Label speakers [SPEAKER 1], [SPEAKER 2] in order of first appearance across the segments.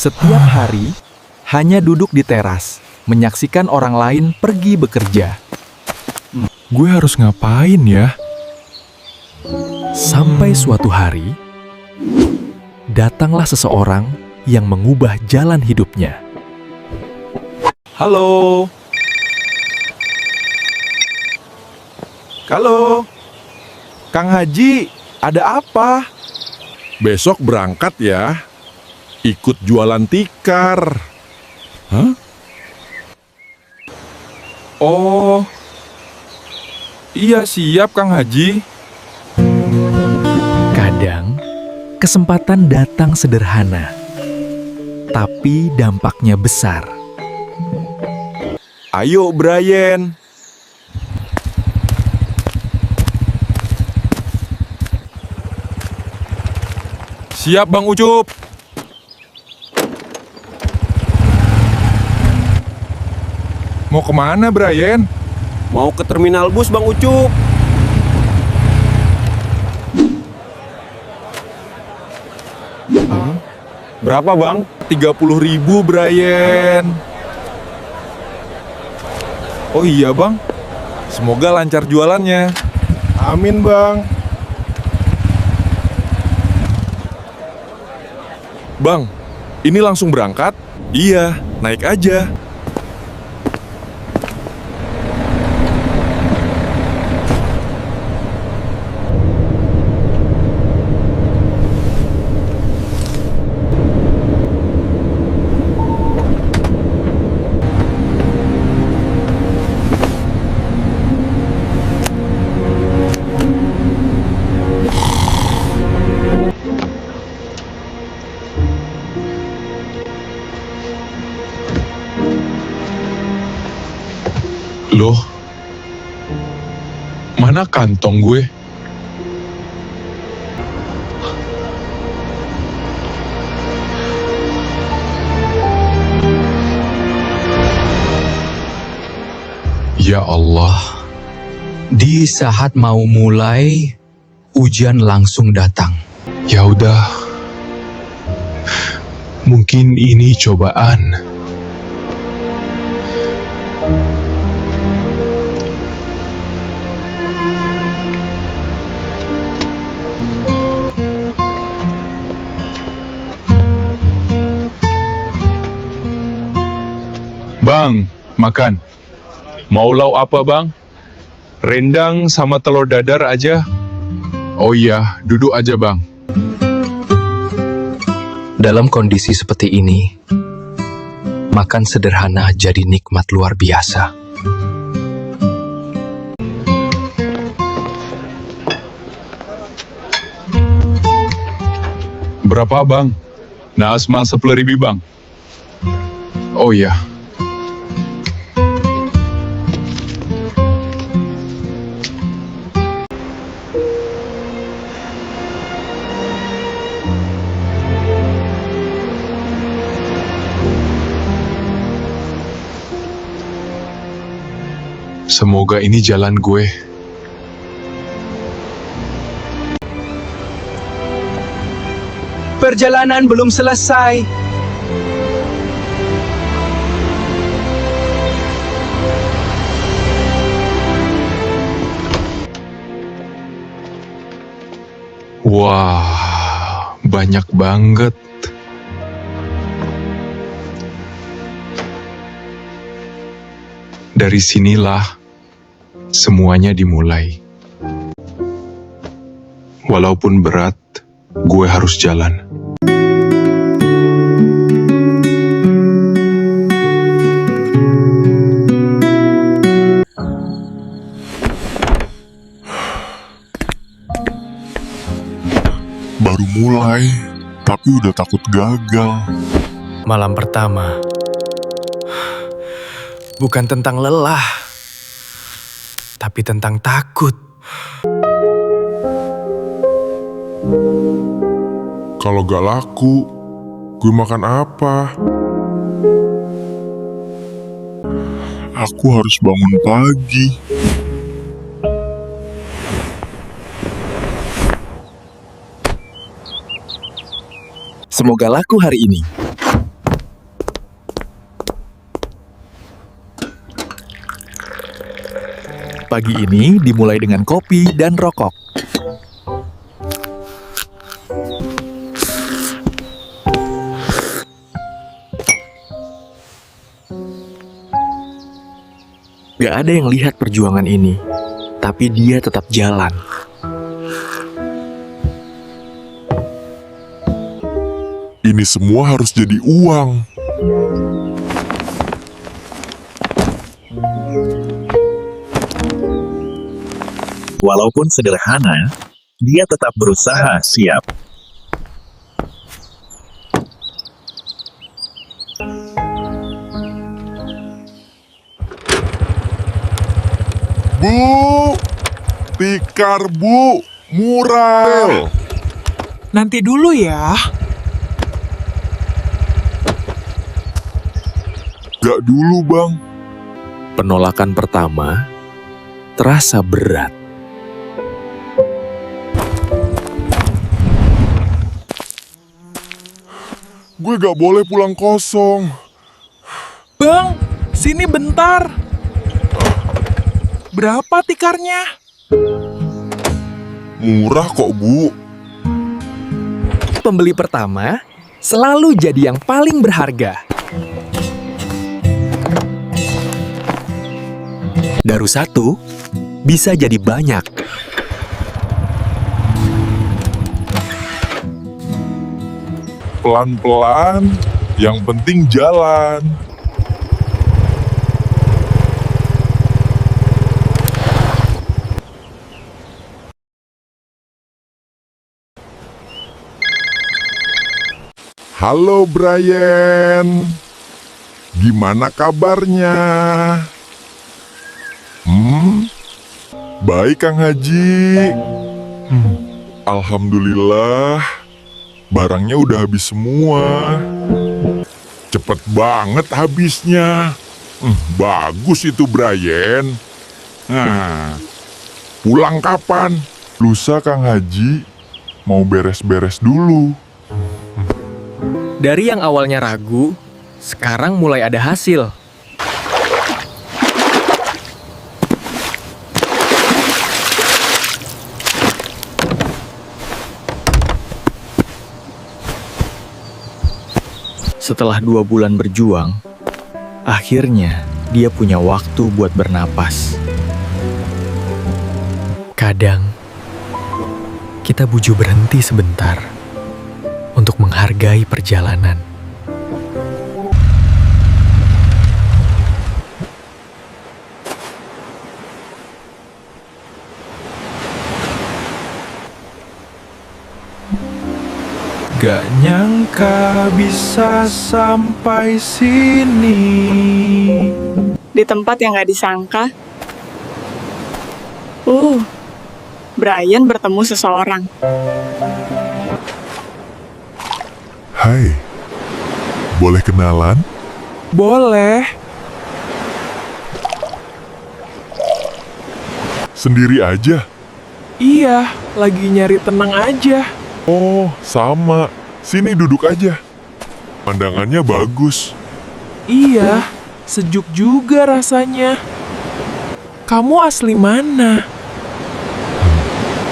[SPEAKER 1] Setiap hari, hanya duduk di teras, menyaksikan orang lain pergi bekerja.
[SPEAKER 2] Gue harus ngapain ya?
[SPEAKER 1] Sampai suatu hari, datanglah seseorang yang mengubah jalan hidupnya.
[SPEAKER 2] Halo. Halo. Kang Haji, ada apa? Besok berangkat ya. Ikut jualan tikar. Hah? Oh. Iya, siap Kang Haji.
[SPEAKER 1] Kadang, kesempatan datang sederhana, tapi dampaknya besar.
[SPEAKER 2] Ayo, Brian. Siap, Bang Ucup. Mau kemana, Brian?
[SPEAKER 3] Mau ke terminal bus, Bang Ucup. Berapa, Bang?
[SPEAKER 2] 30.000, Brian. Oh iya, Bang. Semoga lancar jualannya.
[SPEAKER 3] Amin, Bang.
[SPEAKER 2] Bang, ini langsung berangkat? Iya, naik aja.
[SPEAKER 4] Loh, mana kantong gue? Ya Allah,
[SPEAKER 5] Di saat mau mulai, hujan langsung datang.
[SPEAKER 4] ya udah. Mungkin ini cobaan. Bang, makan. Mau lauk apa, Bang? Rendang sama telur dadar aja. Oh iya, duduk aja, Bang.
[SPEAKER 5] Dalam kondisi seperti ini, makan sederhana jadi nikmat luar biasa.
[SPEAKER 4] Berapa, Bang? Nasma 10.000, Bang. Oh iya. Semoga ini jalan gue.
[SPEAKER 5] Perjalanan belum selesai.
[SPEAKER 4] Wah, banyak banget. Dari sinilah semuanya dimulai. Walaupun berat, gue harus jalan.
[SPEAKER 6] Baru mulai, tapi udah takut gagal.
[SPEAKER 1] Malam pertama, bukan tentang lelah, tapi tentang takut.
[SPEAKER 6] Kalau gak laku, gue makan apa? Aku harus bangun pagi.
[SPEAKER 1] Semoga laku hari ini. Pagi ini dimulai dengan kopi dan rokok. Gak ada yang lihat perjuangan ini, tapi dia tetap jalan.
[SPEAKER 6] Ini semua harus jadi uang.
[SPEAKER 1] Walaupun sederhana, dia tetap berusaha siap.
[SPEAKER 6] Bu, tikar bu, murah.
[SPEAKER 7] Nanti dulu ya.
[SPEAKER 6] Gak dulu bang.
[SPEAKER 1] Penolakan pertama terasa berat.
[SPEAKER 6] Gue gak boleh pulang kosong.
[SPEAKER 7] Bang, sini bentar. Berapa tikarnya?
[SPEAKER 6] Murah kok bu.
[SPEAKER 1] Pembeli pertama selalu jadi yang paling berharga. Daru satu bisa jadi banyak.
[SPEAKER 6] Pelan-pelan, yang penting jalan. Halo Brian, gimana kabarnya? Baik Kang Haji. Alhamdulillah, barangnya udah habis semua. Cepet banget habisnya. Bagus itu Brian. Nah, pulang kapan? Lusa Kang Haji, mau beres-beres dulu.
[SPEAKER 1] Dari yang awalnya ragu, sekarang mulai ada hasil. Setelah 2 bulan berjuang, akhirnya dia punya waktu buat bernapas. Kadang, kita butuh berhenti sebentar untuk menghargai perjalanan.
[SPEAKER 7] Gak nyangka bisa sampai sini.
[SPEAKER 8] Di tempat yang gak disangka. Brian bertemu seseorang.
[SPEAKER 6] Hai, boleh kenalan?
[SPEAKER 7] Boleh.
[SPEAKER 6] Sendiri aja?
[SPEAKER 7] Iya, lagi nyari tenang aja.
[SPEAKER 6] Oh, sama. Sini duduk aja. Pandangannya bagus.
[SPEAKER 7] Iya, sejuk juga rasanya. Kamu asli mana?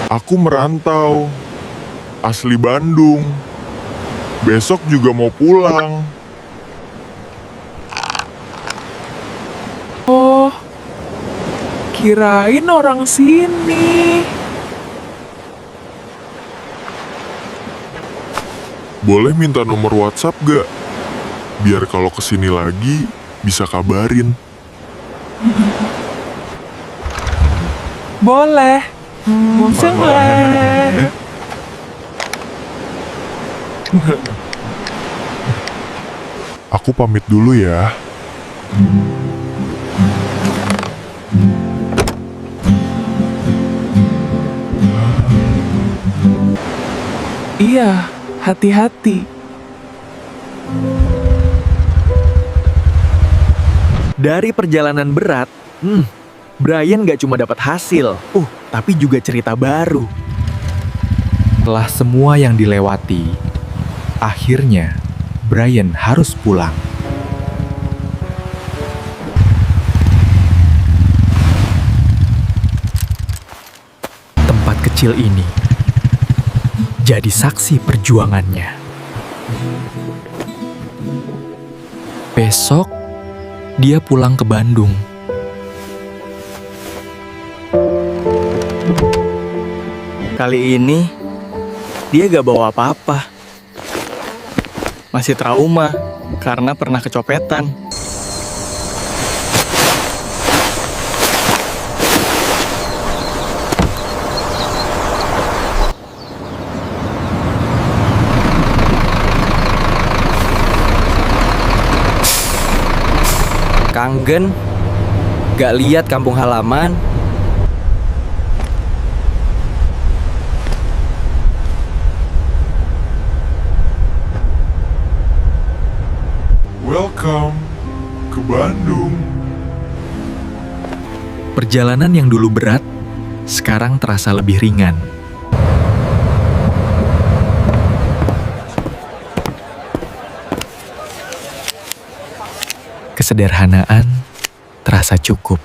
[SPEAKER 6] Aku merantau. Asli Bandung. Besok juga mau pulang.
[SPEAKER 7] Oh, kirain orang sini.
[SPEAKER 6] Boleh minta nomor WhatsApp gak? Biar kalau kesini lagi, bisa kabarin.
[SPEAKER 7] Boleh. Boleh.
[SPEAKER 6] Aku pamit dulu ya.
[SPEAKER 7] Iya, hati-hati.
[SPEAKER 1] Dari perjalanan berat, Brian gak cuma dapat hasil, tapi juga cerita baru. Setelah semua yang dilewati, akhirnya Brian harus pulang. kecil ini jadi saksi perjuangannya. Besok, dia pulang ke Bandung. Kali ini, dia gak bawa apa-apa. Masih trauma karena pernah kecopetan.
[SPEAKER 9] Kangen, gak lihat kampung halaman.
[SPEAKER 6] Welcome ke Bandung.
[SPEAKER 1] Perjalanan yang dulu berat, sekarang terasa lebih ringan. Kesederhanaan terasa cukup.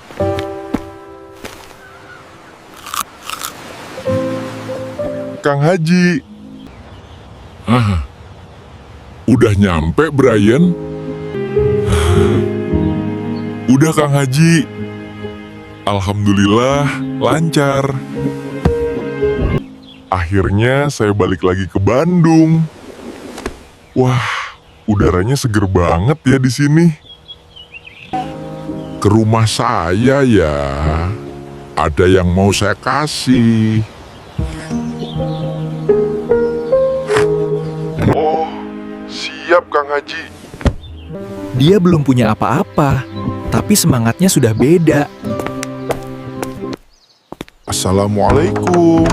[SPEAKER 6] Kang Haji. Udah nyampe, Brian? Udah, Kang Haji. Alhamdulillah, lancar. Akhirnya saya balik lagi ke Bandung. Wah, udaranya seger banget ya di sini. Ke rumah saya ya. Ada yang mau saya kasih. Oh, siap Kang Haji.
[SPEAKER 1] Dia belum punya apa-apa, tapi semangatnya sudah beda.
[SPEAKER 6] Assalamualaikum.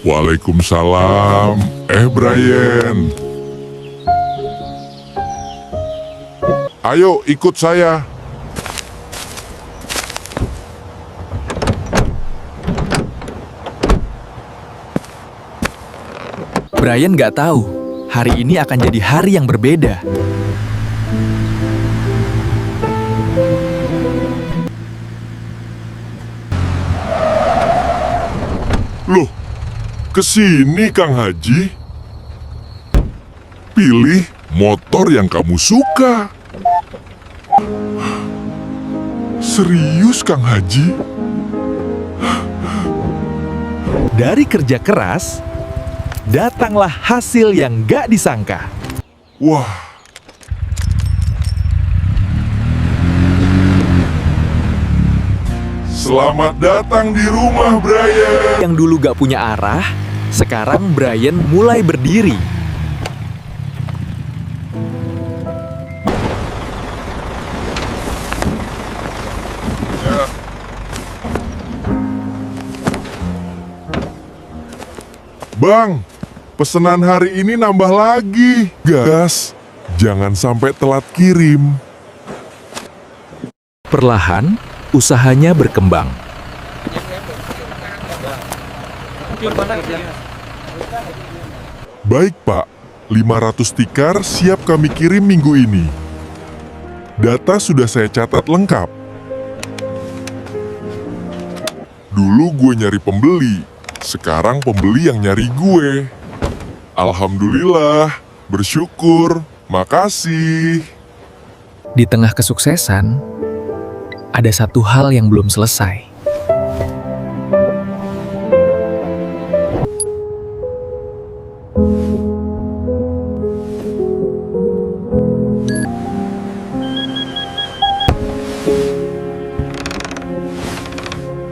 [SPEAKER 6] Waalaikumsalam. Brian. Ayo ikut saya.
[SPEAKER 1] Brian gak tahu, hari ini akan jadi hari yang berbeda.
[SPEAKER 6] Loh, kesini Kang Haji. Pilih motor yang kamu suka. Serius Kang Haji?
[SPEAKER 1] Dari kerja keras, datanglah hasil yang gak disangka.
[SPEAKER 6] Wah. Selamat datang di rumah, Brian.
[SPEAKER 1] Yang dulu gak punya arah, sekarang Brian mulai berdiri.
[SPEAKER 6] Bang, pesanan hari ini nambah lagi. Gas, jangan sampai telat kirim.
[SPEAKER 1] Perlahan, usahanya berkembang.
[SPEAKER 6] Baik Pak, 500 tikar siap kami kirim minggu ini. Data sudah saya catat lengkap. Dulu gue nyari pembeli, sekarang pembeli yang nyari gue. Alhamdulillah, bersyukur, makasih.
[SPEAKER 1] Di tengah kesuksesan, ada satu hal yang belum selesai.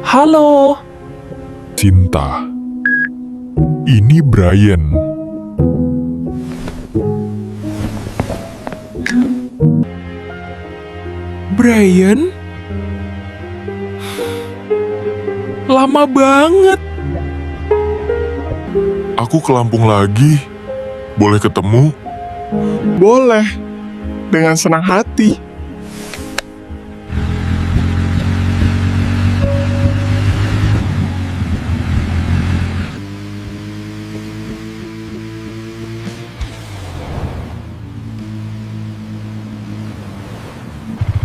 [SPEAKER 7] Halo.
[SPEAKER 6] Cinta, ini Brian.
[SPEAKER 7] Brian? Lama banget.
[SPEAKER 6] Aku ke Lampung lagi. Boleh ketemu?
[SPEAKER 3] Boleh. Dengan senang hati.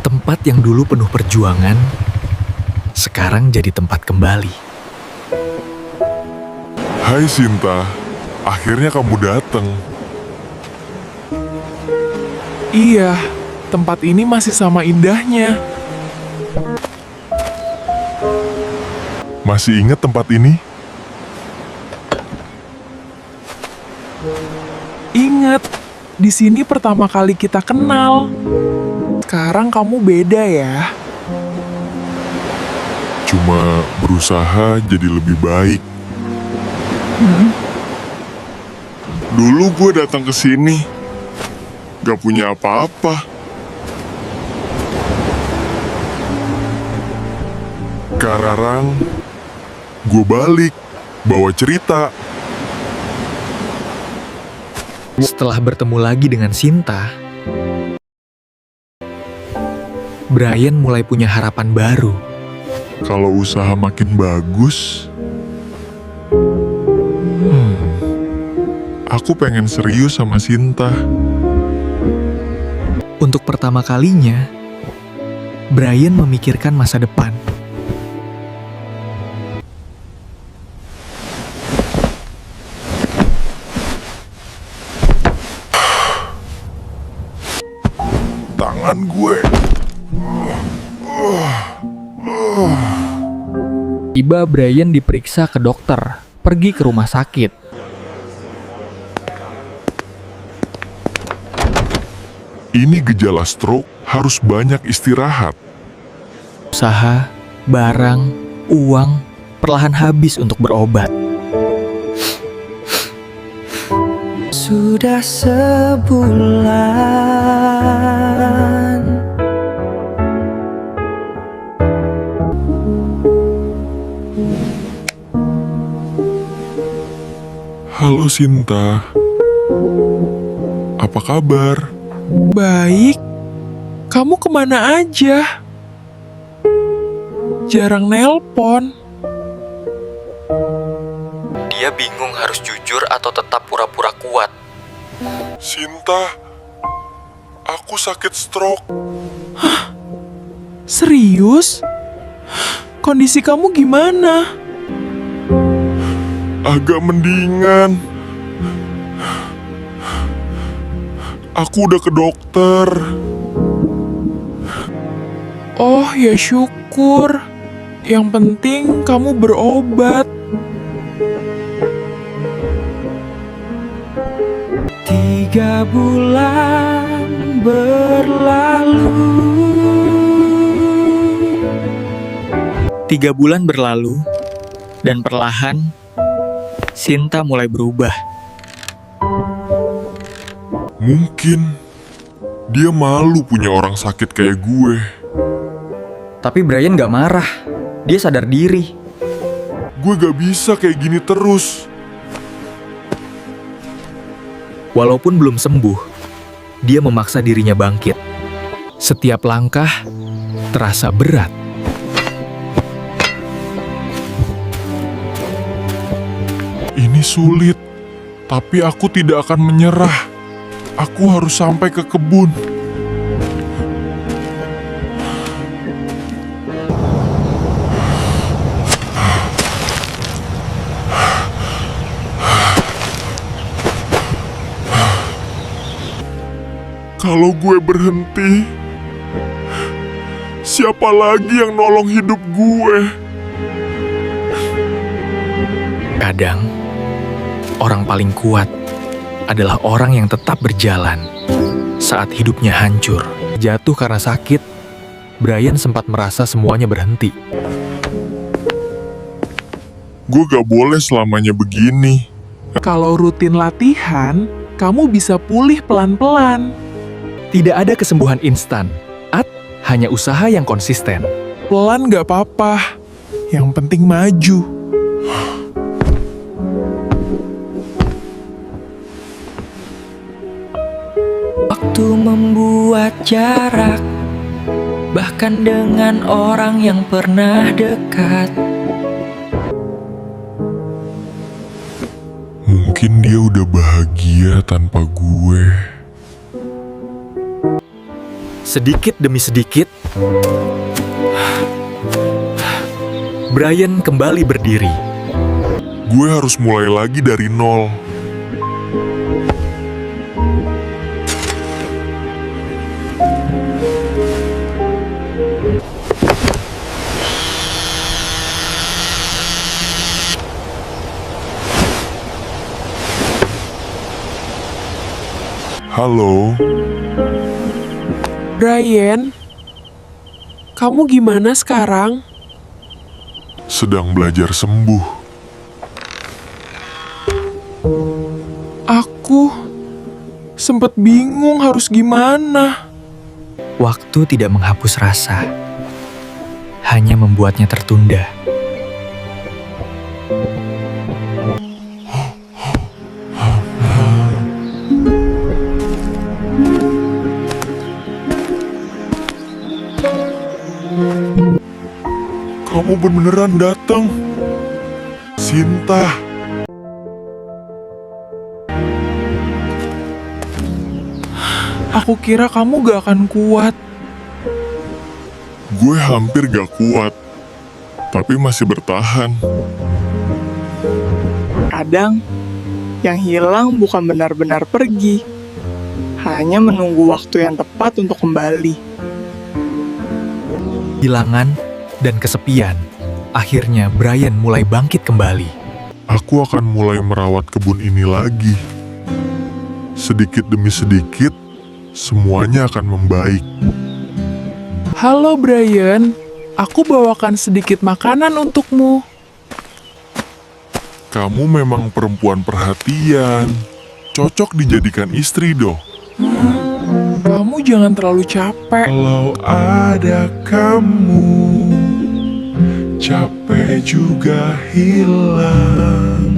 [SPEAKER 1] Tempat yang dulu penuh perjuangan, sekarang jadi tempat kembali.
[SPEAKER 6] Hai Sinta, akhirnya kamu datang.
[SPEAKER 7] Iya, tempat ini masih sama indahnya.
[SPEAKER 6] Masih ingat tempat ini?
[SPEAKER 7] Ingat, di sini pertama kali kita kenal. Sekarang kamu beda ya.
[SPEAKER 6] Cuma berusaha jadi lebih baik. Dulu gue datang ke sini, gak punya apa-apa. Sekarang, gue balik, bawa cerita.
[SPEAKER 1] Setelah bertemu lagi dengan Sinta, Brian mulai punya harapan baru.
[SPEAKER 6] Kalau usaha makin bagus, aku pengen serius sama Sinta.
[SPEAKER 1] Untuk pertama kalinya, Brian memikirkan masa depan.
[SPEAKER 6] Tangan gue.
[SPEAKER 9] Tiba Brian diperiksa ke dokter, pergi ke rumah sakit.
[SPEAKER 6] Ini gejala stroke, harus banyak istirahat.
[SPEAKER 1] Usaha, barang, uang, perlahan habis untuk berobat.
[SPEAKER 9] Sudah sebulan.
[SPEAKER 6] Halo Sinta, apa kabar?
[SPEAKER 7] Baik, kamu kemana aja? Jarang nelpon.
[SPEAKER 1] Dia bingung harus jujur atau tetap pura-pura kuat.
[SPEAKER 6] Sinta, aku sakit stroke.
[SPEAKER 7] Serius? Kondisi kamu gimana?
[SPEAKER 6] Agak mendingan. Aku udah ke dokter.
[SPEAKER 7] Oh ya syukur. Yang penting kamu berobat.
[SPEAKER 9] 3 bulan berlalu.
[SPEAKER 1] 3 bulan berlalu, dan perlahan Sinta mulai berubah.
[SPEAKER 6] Mungkin dia malu punya orang sakit kayak gue.
[SPEAKER 9] Tapi Brian gak marah. Dia sadar diri.
[SPEAKER 6] Gue gak bisa kayak gini terus.
[SPEAKER 1] Walaupun belum sembuh, dia memaksa dirinya bangkit. Setiap langkah terasa berat.
[SPEAKER 6] Ini sulit, tapi aku tidak akan menyerah. Aku harus sampai ke kebun. Kalau gue berhenti, siapa lagi yang nolong hidup gue?
[SPEAKER 1] Kadang, orang paling kuat adalah orang yang tetap berjalan saat hidupnya hancur. Jatuh karena sakit, Brian sempat merasa semuanya berhenti.
[SPEAKER 6] Gue gak boleh selamanya begini.
[SPEAKER 7] Kalau rutin latihan, kamu bisa pulih pelan-pelan.
[SPEAKER 1] Tidak ada kesembuhan instan, hanya usaha yang konsisten.
[SPEAKER 7] Pelan gak apa-apa. Yang penting maju.
[SPEAKER 9] Waktu membuat jarak, bahkan dengan orang yang pernah dekat.
[SPEAKER 6] Mungkin dia udah bahagia tanpa gue.
[SPEAKER 1] Sedikit demi sedikit, Brian kembali berdiri.
[SPEAKER 6] Gue harus mulai lagi dari nol. Halo,
[SPEAKER 7] Brian, kamu gimana sekarang?
[SPEAKER 6] sedang belajar sembuh.
[SPEAKER 7] Aku sempet bingung harus gimana.
[SPEAKER 1] Waktu tidak menghapus rasa, hanya membuatnya tertunda.
[SPEAKER 6] Kamu beneran datang, Sinta.
[SPEAKER 7] Aku kira kamu gak akan kuat.
[SPEAKER 6] Gue hampir gak kuat, tapi masih bertahan.
[SPEAKER 8] Kadang, yang hilang bukan benar-benar pergi, hanya menunggu waktu yang tepat untuk kembali.
[SPEAKER 1] Kehilangan dan kesepian, akhirnya Brian mulai bangkit kembali.
[SPEAKER 6] Aku akan mulai merawat kebun ini lagi. Sedikit demi sedikit, semuanya akan membaik.
[SPEAKER 7] Halo Brian, aku bawakan sedikit makanan untukmu.
[SPEAKER 6] Kamu memang perempuan perhatian. Cocok dijadikan istri dong.
[SPEAKER 7] Kamu jangan terlalu capek.
[SPEAKER 6] Kalau ada kamu, capek juga hilang.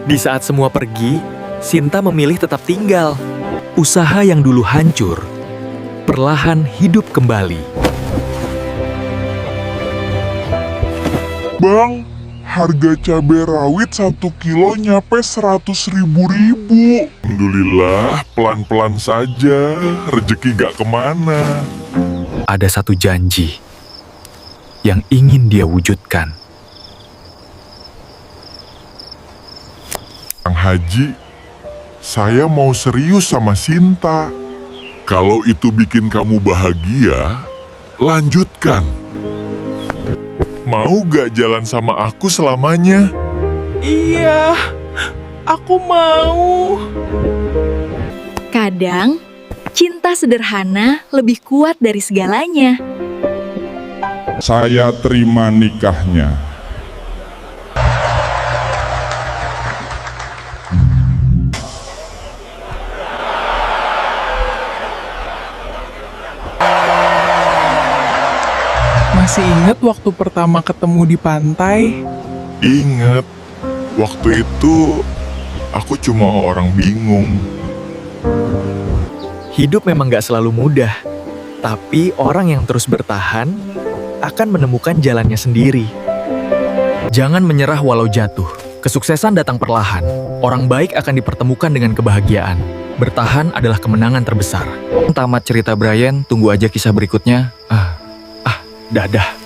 [SPEAKER 1] Di saat semua pergi, Sinta memilih tetap tinggal. Usaha yang dulu hancur, perlahan hidup kembali.
[SPEAKER 6] Bang, harga cabai rawit 1 kilo nyampe 100.000. Alhamdulillah, pelan-pelan saja, rezeki gak kemana.
[SPEAKER 1] Ada satu janji yang ingin dia wujudkan.
[SPEAKER 6] Kang Haji, saya mau serius sama Sinta. Kalau itu bikin kamu bahagia, lanjutkan. Mau gak jalan sama aku selamanya?
[SPEAKER 7] Iya, aku mau.
[SPEAKER 10] Kadang, cinta sederhana lebih kuat dari segalanya.
[SPEAKER 11] Saya terima nikahnya.
[SPEAKER 7] Masih ingat waktu pertama ketemu di pantai?
[SPEAKER 6] Ingat, waktu itu aku cuma orang bingung.
[SPEAKER 1] Hidup memang gak selalu mudah, tapi orang yang terus bertahan akan menemukan jalannya sendiri. Jangan menyerah walau jatuh. Kesuksesan datang perlahan. Orang baik akan dipertemukan dengan kebahagiaan. Bertahan adalah kemenangan terbesar. Tamat cerita Brian, tunggu aja kisah berikutnya. Dadah.